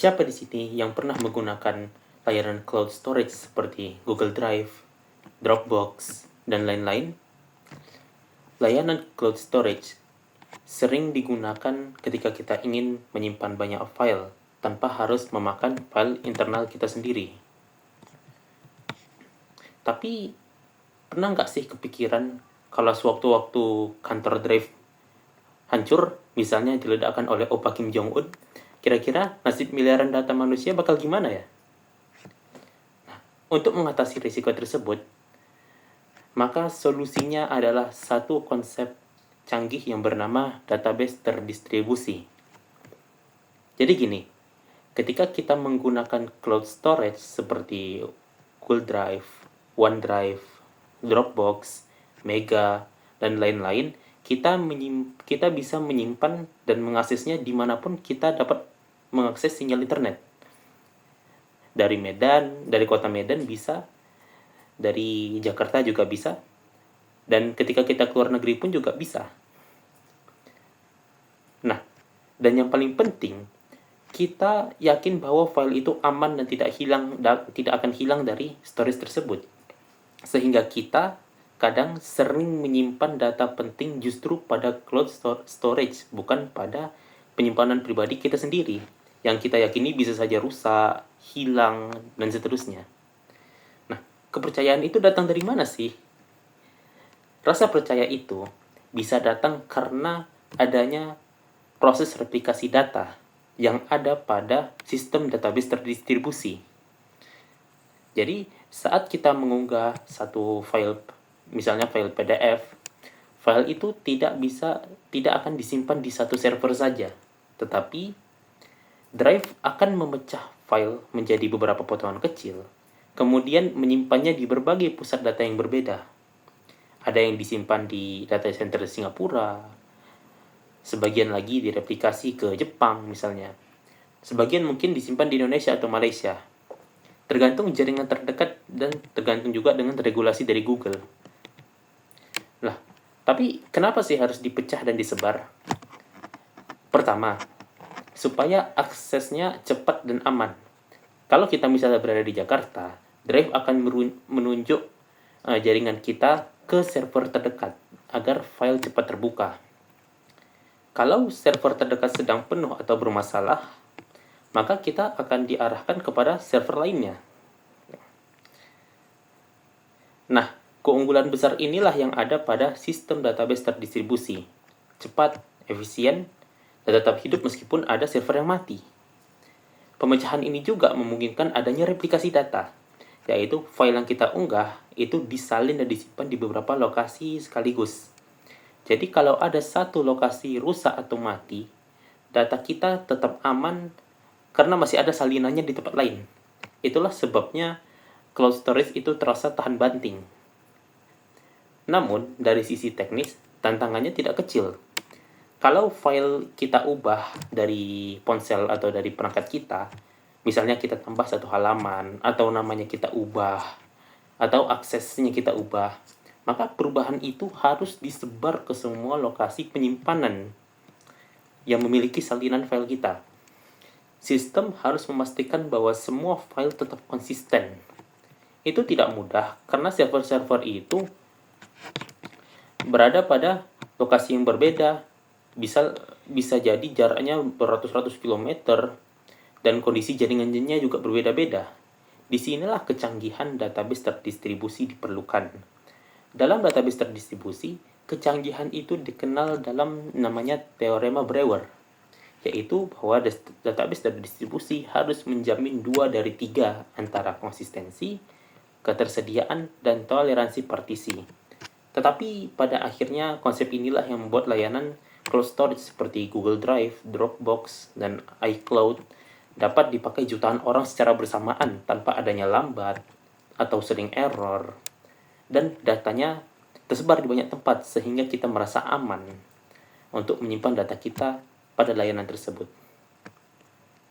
Siapa di sini yang pernah menggunakan layanan cloud storage seperti Google Drive, Dropbox, dan lain-lain? Layanan cloud storage sering digunakan ketika kita ingin menyimpan banyak file tanpa harus memakan file internal kita sendiri. Tapi, pernah nggak sih kepikiran kalau sewaktu-waktu kantor Drive hancur, misalnya diledakkan oleh Opa Kim Jong-un, kira-kira nasib miliaran data manusia bakal gimana ya? Nah, untuk mengatasi risiko tersebut, maka solusinya adalah satu konsep canggih yang bernama database terdistribusi. Jadi gini, ketika kita menggunakan cloud storage seperti Google Drive, OneDrive, Dropbox, Mega, dan lain-lain, kita bisa menyimpan dan mengaksesnya dimanapun kita dapat mengakses sinyal internet. Dari Medan, dari kota Medan bisa, dari Jakarta juga bisa, dan ketika kita keluar negeri pun juga bisa. Nah, dan yang paling penting, kita yakin bahwa file itu aman dan tidak akan hilang dari storage tersebut. Sehingga kita kadang sering menyimpan data penting justru pada cloud storage, bukan pada penyimpanan pribadi kita sendiri, yang kita yakini bisa saja rusak, hilang, dan seterusnya. Nah, kepercayaan itu datang dari mana sih? Rasa percaya itu bisa datang karena adanya proses replikasi data yang ada pada sistem database terdistribusi. Jadi, saat kita mengunggah satu file, misalnya file PDF, file itu tidak akan disimpan di satu server saja, tetapi Drive akan memecah file menjadi beberapa potongan kecil, kemudian menyimpannya di berbagai pusat data yang berbeda. Ada yang disimpan di data center Singapura, sebagian lagi direplikasi ke Jepang misalnya, sebagian mungkin disimpan di Indonesia atau Malaysia. Tergantung jaringan terdekat dan tergantung juga dengan regulasi dari Google. Lah, tapi kenapa sih harus dipecah dan disebar? Pertama, supaya aksesnya cepat dan aman. Kalau kita misalnya berada di Jakarta, Drive akan menunjuk jaringan kita ke server terdekat agar file cepat terbuka. Kalau server terdekat sedang penuh atau bermasalah, maka kita akan diarahkan kepada server lainnya. Nah, keunggulan besar inilah yang ada pada sistem database terdistribusi. Cepat, efisien, dan tetap hidup meskipun ada server yang mati. Pemecahan ini juga memungkinkan adanya replikasi data, yaitu file yang kita unggah itu disalin dan disimpan di beberapa lokasi sekaligus. Jadi kalau ada satu lokasi rusak atau mati, data kita tetap aman karena masih ada salinannya di tempat lain. Itulah sebabnya cloud storage itu terasa tahan banting. Namun, dari sisi teknis, tantangannya tidak kecil. Kalau file kita ubah dari ponsel atau dari perangkat kita, misalnya kita tambah satu halaman, atau namanya kita ubah, atau aksesnya kita ubah, maka perubahan itu harus disebar ke semua lokasi penyimpanan yang memiliki salinan file kita. Sistem harus memastikan bahwa semua file tetap konsisten. Itu tidak mudah karena server-server itu berada pada lokasi yang berbeda, bisa jadi jaraknya beratus-ratus kilometer, dan kondisi jaringannya juga berbeda-beda. Disinilah kecanggihan database terdistribusi diperlukan. Dalam database terdistribusi, kecanggihan itu dikenal dalam namanya teorema Brewer, yaitu bahwa database terdistribusi harus menjamin 2 dari 3 antara konsistensi, ketersediaan, dan toleransi partisi. Tetapi pada akhirnya konsep inilah yang membuat layanan cloud storage seperti Google Drive, Dropbox, dan iCloud dapat dipakai jutaan orang secara bersamaan tanpa adanya lambat atau sering error, dan datanya tersebar di banyak tempat sehingga kita merasa aman untuk menyimpan data kita pada layanan tersebut.